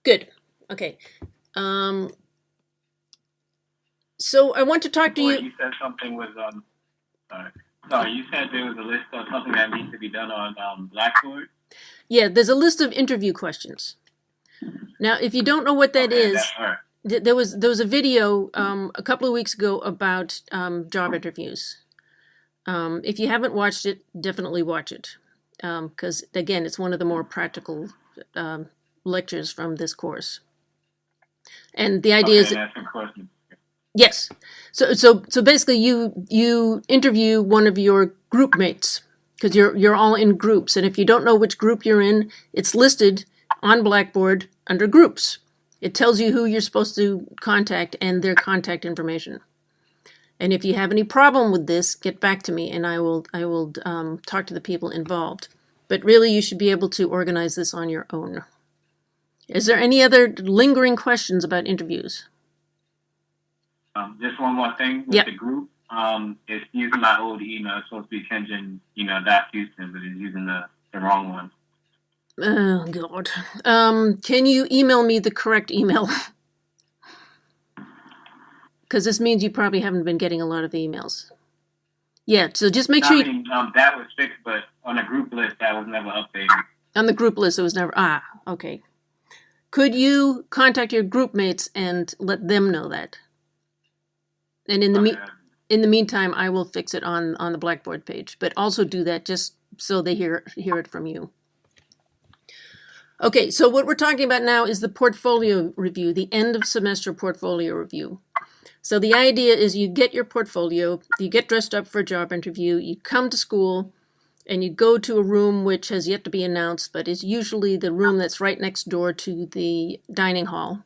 Good. Okay. So I want to talk to Or you. you said something was sorry, you said there was a list of something that needs to be done on Blackboard. Yeah, there's a list of interview questions. Now, if you don't know what that Okay, is, that's her. there was a video a couple of weeks ago about job interviews. If you haven't watched it, definitely watch it, because again, it's one of the more practical lectures from this course. And the idea Okay, is, that's some questions. yes. So basically, you interview one of your group mates because you're all in groups, and if you don't know which group you're in, it's listed on Blackboard under groups. It tells you who you're supposed to contact and their contact information. And if you have any problem with this, get back to me, and I will talk to the people involved. But really, you should be able to organize this on your own. Is there any other lingering questions about interviews? Just one more thing with Yep. the group. It's using my old email. It's supposed to be Kenjin, .Houston, but it's using the wrong one. Oh, God. Can you email me the correct email? Because this means you probably haven't been getting a lot of the emails. Yeah, so just make sure I you, mean, that was fixed, but on a group list, that was never updated. on the group list, it was never, okay. Could you contact your group mates and let them know that? And in the meantime, I will fix it on the Blackboard page, but also do that just so they hear it from you. Okay, so what we're talking about now is the portfolio review, the end of semester portfolio review. So the idea is you get your portfolio, you get dressed up for a job interview, you come to school, and you go to a room which has yet to be announced, but is usually the room that's right next door to the dining hall.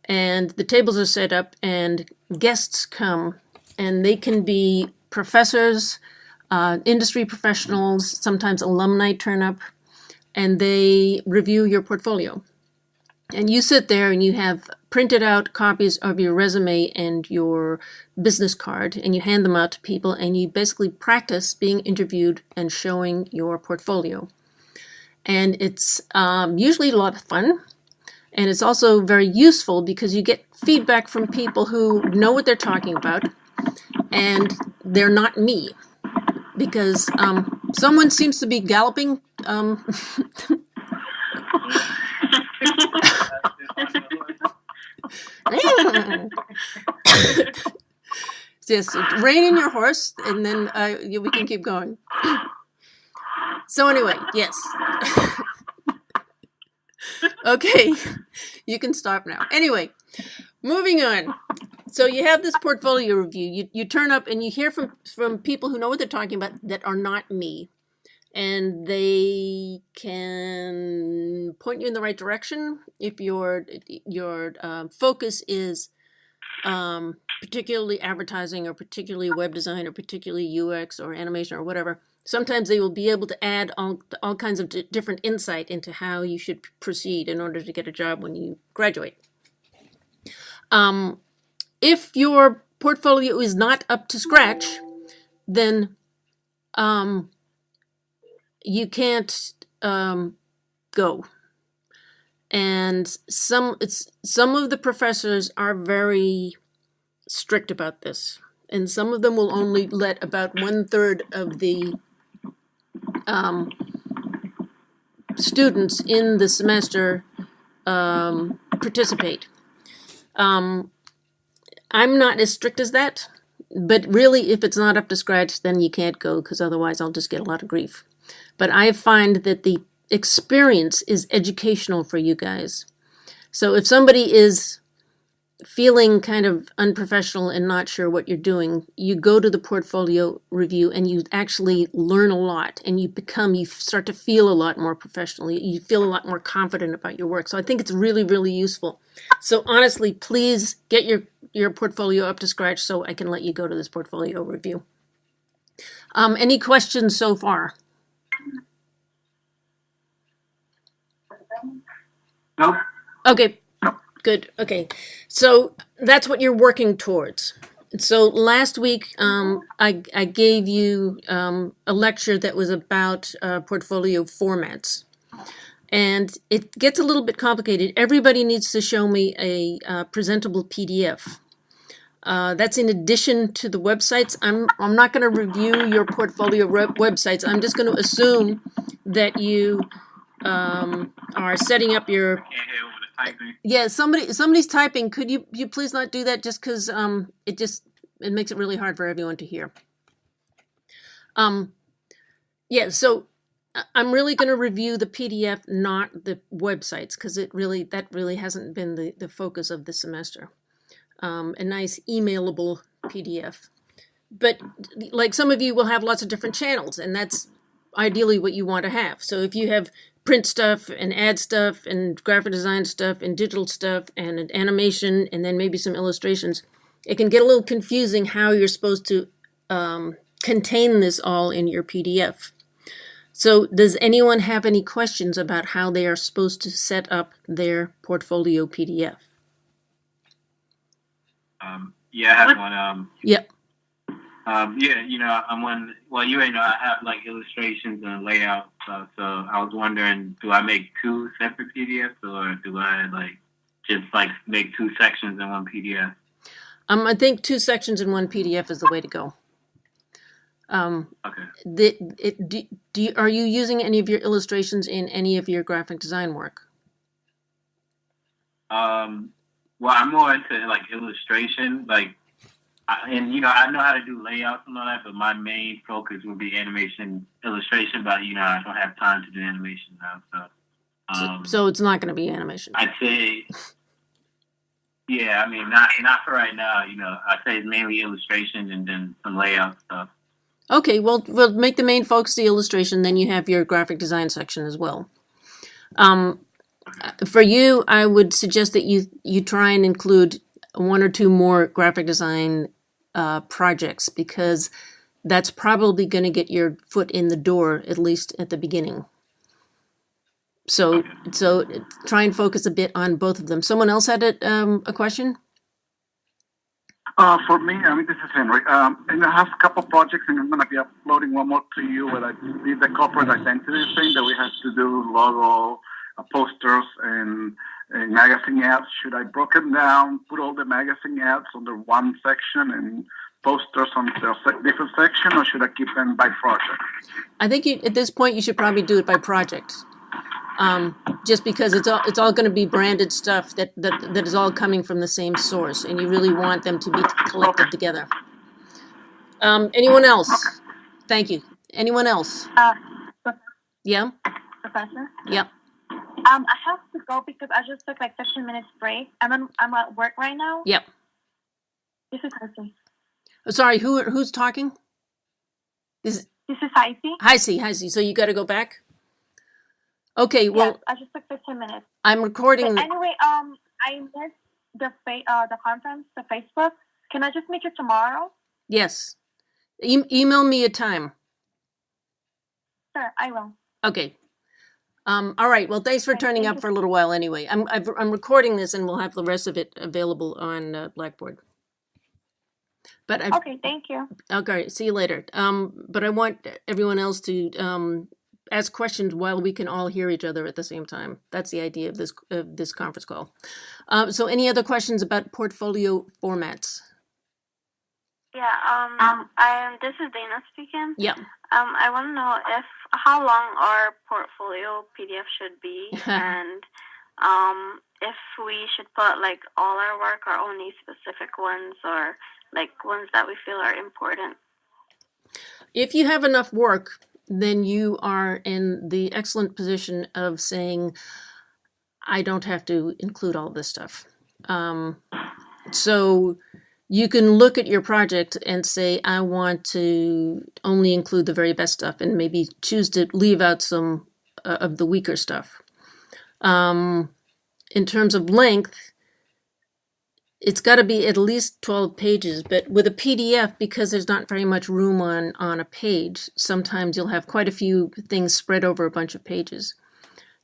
And the tables are set up, and guests come, and they can be professors, industry professionals, sometimes alumni turn up, and they review your portfolio. And you sit there and you have printed out copies of your resume and your business card, and you hand them out to people, and you basically practice being interviewed and showing your portfolio. And it's usually a lot of fun. And it's also very useful because you get feedback from people who know what they're talking about, and they're not me. Because someone seems to be galloping. Just rein in your horse, and then we can keep going. So anyway, yes. Okay, you can stop now. Anyway, moving on. So you have this portfolio review. You turn up and you hear from people who know what they're talking about that are not me. And they can point you in the right direction if your focus is particularly advertising or particularly web design or particularly UX or animation or whatever. Sometimes they will be able to add all kinds of different insight into how you should proceed in order to get a job when you graduate. If your portfolio is not up to scratch, then you can't go. And some of the professors are very strict about this, and some of them will only let about 1/3 of the students in the semester participate. I'm not as strict as that, but really, if it's not up to scratch, then you can't go, because otherwise I'll just get a lot of grief. But I find that the experience is educational for you guys. So if somebody is feeling kind of unprofessional and not sure what you're doing, you go to the portfolio review and you actually learn a lot, and you start to feel a lot more professional. You feel a lot more confident about your work. So I think it's really, really useful. So honestly, please get your portfolio up to scratch so I can let you go to this portfolio review. Any questions so far? Nope. Okay, good. Okay, so that's what you're working towards. So last week, I gave you a lecture that was about portfolio formats. And it gets a little bit complicated. Everybody needs to show me a presentable PDF. That's in addition to the websites. I'm not going to review your portfolio websites. I'm just going to assume that you are setting up your. Can't hear over the typing. Yeah, somebody's typing. Could you please not do that? Just because it makes it really hard for everyone to hear. Yeah, so I'm really going to review the PDF, not the websites, because that really hasn't been the focus of the semester. A nice emailable PDF. But like some of you will have lots of different channels, and that's ideally what you want to have. So if you have print stuff and ad stuff and graphic design stuff and digital stuff and an animation and then maybe some illustrations, it can get a little confusing how you're supposed to contain this all in your PDF. So does anyone have any questions about how they are supposed to set up their portfolio PDF? Yeah, I have one. Yep. Yeah, you ain't know, I have like illustrations and layout stuff. So I was wondering, do I make two separate PDFs or do I just make two sections in one PDF? I think two sections in one PDF is the way to go. Okay. Are you using any of your illustrations in any of your graphic design work? Well, I'm more into illustration, I know how to do layouts and all that, but my main focus would be animation, illustration. But I don't have time to do animation now, so it's not going to be animation. I'd say, yeah. I mean, not for right now. I'd say it's mainly illustration and then some layout stuff. Okay, well, we'll make the main focus the illustration. Then you have your graphic design section as well. For you, I would suggest that you try and include one or two more graphic design projects, because that's probably going to get your foot in the door, at least at the beginning. So try and focus a bit on both of them. Someone else had a question? For me, this is Henry. And I have a couple projects, and I'm going to be uploading one more to you where I did the corporate identity thing that we have to do logo, posters, and magazine ads. Should I break them down, put all the magazine ads under one section and posters on the different section, or should I keep them by project? I think at this point you should probably do it by project. Just because it's all going to be branded stuff that is all coming from the same source, and you really want them to be collected together. Anyone else? Okay. Thank you. Anyone else? Yeah? Professor? Yep. I have to go because I just took 15 minutes break. I'm at work right now. Yep. This is Heisey. Sorry, who's talking? This is Heisey. Heisey. So you got to go back? Okay, well, yes, I just took 15 minutes. I'm recording. But anyway, I missed the conference, the Facebook. Can I just make it tomorrow? Yes. Email me a time. Sure, I will. Okay. All right. Well, thanks for turning up for a little while anyway. I'm recording this, and we'll have the rest of it available on Blackboard. But okay, thank you. Okay, see you later. But I want everyone else to ask questions while we can all hear each other at the same time. That's the idea of this conference call. So any other questions about portfolio formats? Yeah, this is Dana speaking. Yeah. I want to know how long our portfolio PDF should be, and if we should put all our work or only specific ones, or ones that we feel are important. If you have enough work, then you are in the excellent position of saying, I don't have to include all this stuff. So you can look at your project and say, I want to only include the very best stuff, and maybe choose to leave out some of the weaker stuff. In terms of length, it's got to be at least 12 pages, but with a PDF, because there's not very much room on a page, sometimes you'll have quite a few things spread over a bunch of pages.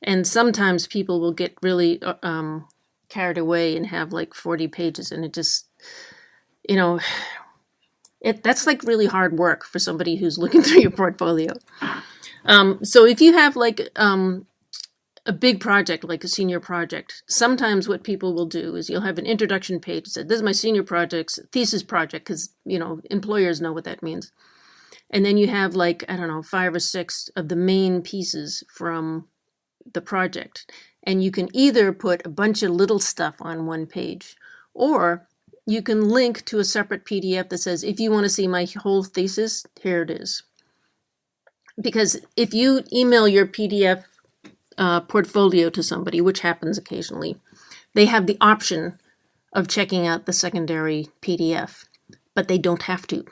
And sometimes people will get really carried away and have 40 pages, and it just, that's really hard work for somebody who's looking through your portfolio. So if you have a big project like a senior project, sometimes what people will do is you'll have an introduction page that says, this is my senior project's thesis project, because, employers know what that means. And then you have like, I don't know, 5 or 6 of the main pieces from the project. And you can either put a bunch of little stuff on one page, or you can link to a separate PDF that says, if you want to see my whole thesis, here it is. Because if you email your PDF portfolio to somebody, which happens occasionally, they have the option of checking out the secondary PDF, but they don't have to.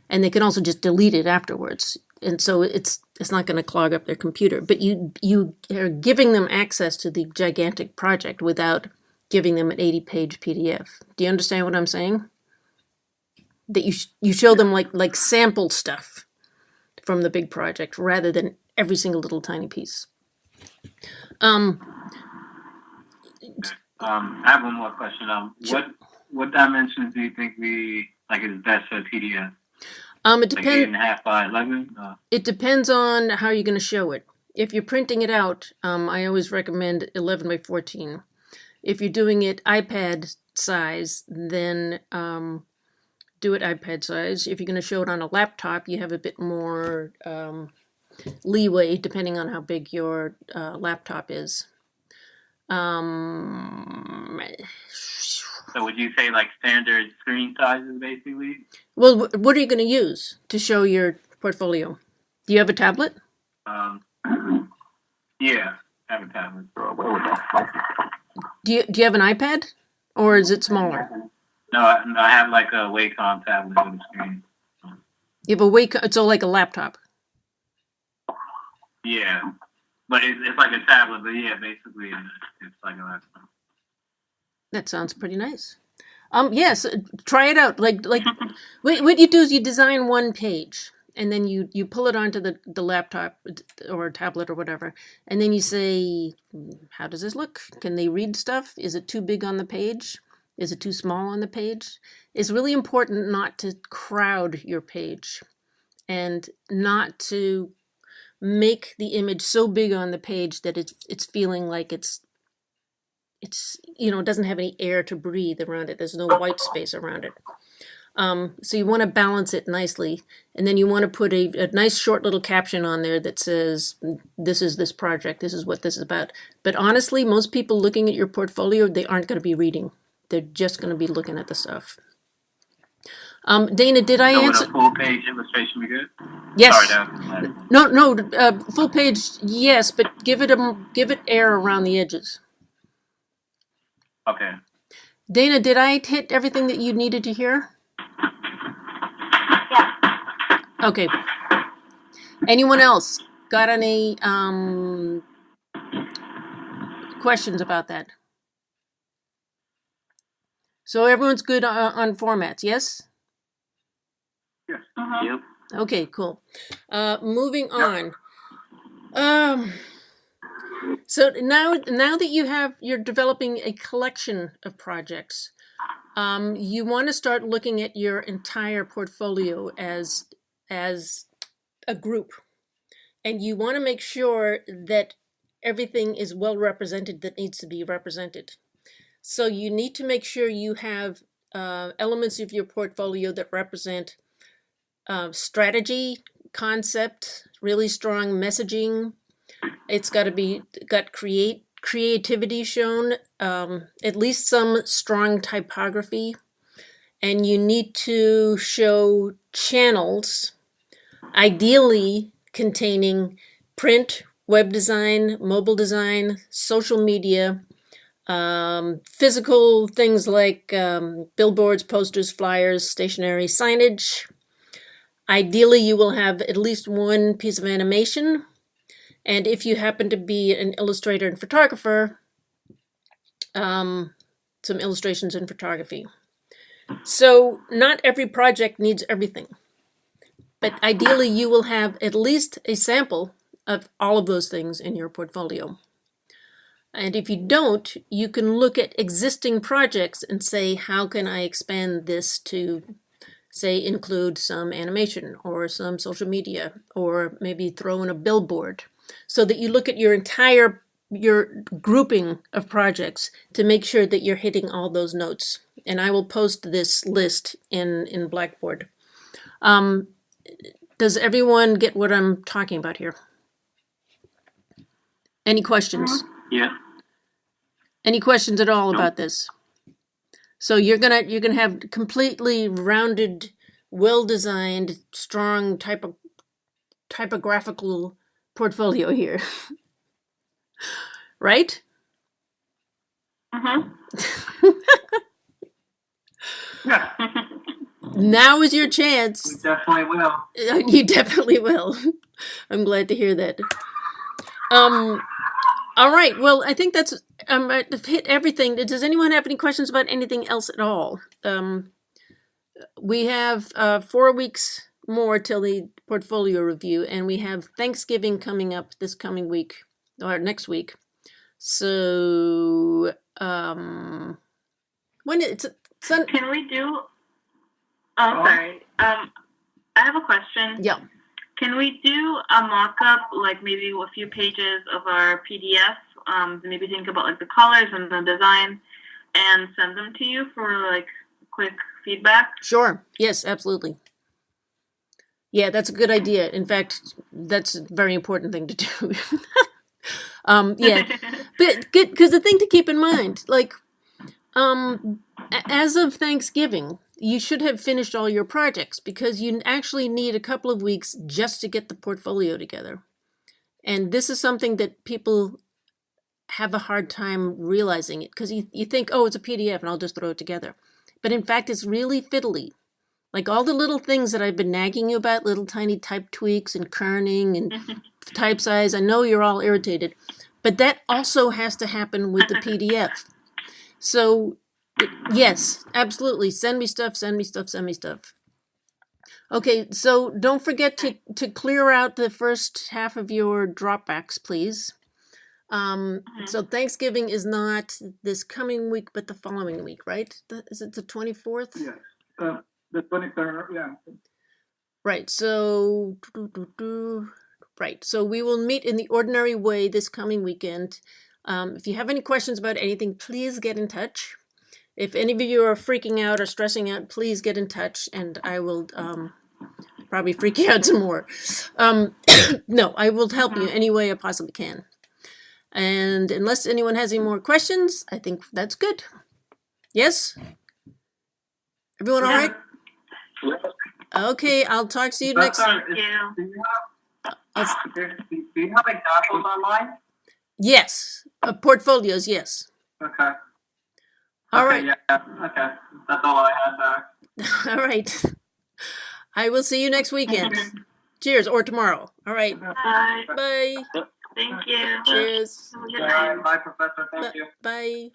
And they can also just delete it afterwards. And so it's not going to clog up their computer. But you are giving them access to the gigantic project without giving them an 80-page PDF. Do you understand what I'm saying? That you show them like sample stuff from the big project rather than every single little tiny piece. I have one more question. Sure. What dimensions do you think is best for a PDF? It Like depends. 8.5 by 11? It depends on how you're going to show it. If you're printing it out, I always recommend 11 by 14. If you're doing it iPad size, then do it iPad size. If you're going to show it on a laptop, you have a bit more leeway depending on how big your laptop is. So would you say like standard screen sizes basically? Well, what are you going to use to show your portfolio? Do you have a tablet? Yeah, I have a tablet. Do you have an iPad, or is it smaller? No, I have like a Wacom tablet with a screen. You have a Wacom, so like a laptop. Yeah, but it's like a tablet. But yeah, basically it's like a laptop. That sounds pretty nice. Yes, try it out. Like what you do is you design one page, and then you pull it onto the laptop or tablet or whatever, and then you say, how does this look? Can they read stuff? Is it too big on the page? Is it too small on the page? It's really important not to crowd your page and not to make the image so big on the page that it's feeling like it's it doesn't have any air to breathe around it. There's no white space around it. So you want to balance it nicely, and then you want to put a nice short little caption on there that says, this is this project, this is what this is about. But honestly, most people looking at your portfolio, they aren't going to be reading. They're just going to be looking at the stuff. Dana, did I So answer? would a full page illustration be good? Yes. Sorry, that was my- No, full page, yes, but give it air around the edges. Okay. Dana, did I hit everything that you needed to hear? Yeah. Okay. Anyone else got any questions about that? So everyone's good on formats, yes? Yes. Yep. Okay, cool. Moving on. So now that you're developing a collection of projects, you want to start looking at your entire portfolio as a group, and you want to make sure that everything is well represented that needs to be represented. So you need to make sure you have elements of your portfolio that represent strategy, concept, really strong messaging. It's got creativity shown, at least some strong typography, and you need to show channels, ideally containing print, web design, mobile design, social media, physical things like billboards, posters, flyers, stationery, signage. Ideally, you will have at least one piece of animation. And if you happen to be an illustrator and photographer, some illustrations in photography. So not every project needs everything. But ideally, you will have at least a sample of all of those things in your portfolio. And if you don't, you can look at existing projects and say, how can I expand this to, say, include some animation or some social media, or maybe throw in a billboard, so that you look at your entire your grouping of projects to make sure that you're hitting all those notes. And I will post this list in Blackboard. Does everyone get what I'm talking about here? Any questions? Yeah. Any questions at all about this? So you're gonna have completely rounded, well-designed, strong typographical portfolio here, right? Yeah. Now is your chance. Definitely will. You definitely will. I'm glad to hear that. All right. Well, I think that's I've hit everything. Does anyone have any questions about anything else at all? We have 4 weeks more till the portfolio review, and we have Thanksgiving coming up this coming week or next week. So when it's Can we do? Oh, sorry. I have a question. yeah. Can we do a mock-up, like maybe a few pages of our PDF? Maybe think about like the colors and the design, and send them to you for like quick feedback. Sure. Yes, absolutely. Yeah, that's a good idea. In fact, that's a very important thing to do. Yeah, but good, because the thing to keep in mind, like, as of Thanksgiving, you should have finished all your projects because you actually need a couple of weeks just to get the portfolio together. And this is something that people have a hard time realizing it because you think, oh, it's a PDF and I'll just throw it together. But in fact, it's really fiddly. Like all the little things that I've been nagging you about, little tiny type tweaks and kerning and type size, I know you're all irritated, but that also has to happen with the PDF. So yes, absolutely. Send me stuff, send me stuff, send me stuff. Okay, so don't forget to clear out the first half of your Dropbacks, please. So Thanksgiving is not this coming week, but the following week, right? Is it the 24th? Yes. The 23rd, yeah. Right, so, right, so we will meet in the ordinary way this coming weekend. If you have any questions about anything, please get in touch. If any of you are freaking out or stressing out, please get in touch and I will probably freak you out some more. No, I will help you any way I possibly can. And unless anyone has any more questions, I think that's good. Yes? Everyone all right? Okay, I'll talk to you next. Thank you. Do you have examples online? Yes, portfolios, yes. Okay. All right. Yeah. Okay. That's all I had. All right. I will see you next weekend. Cheers, or tomorrow. All right. Bye. Bye. Thank you. Cheers. Have a good night. Bye, Professor. Thank you. Bye.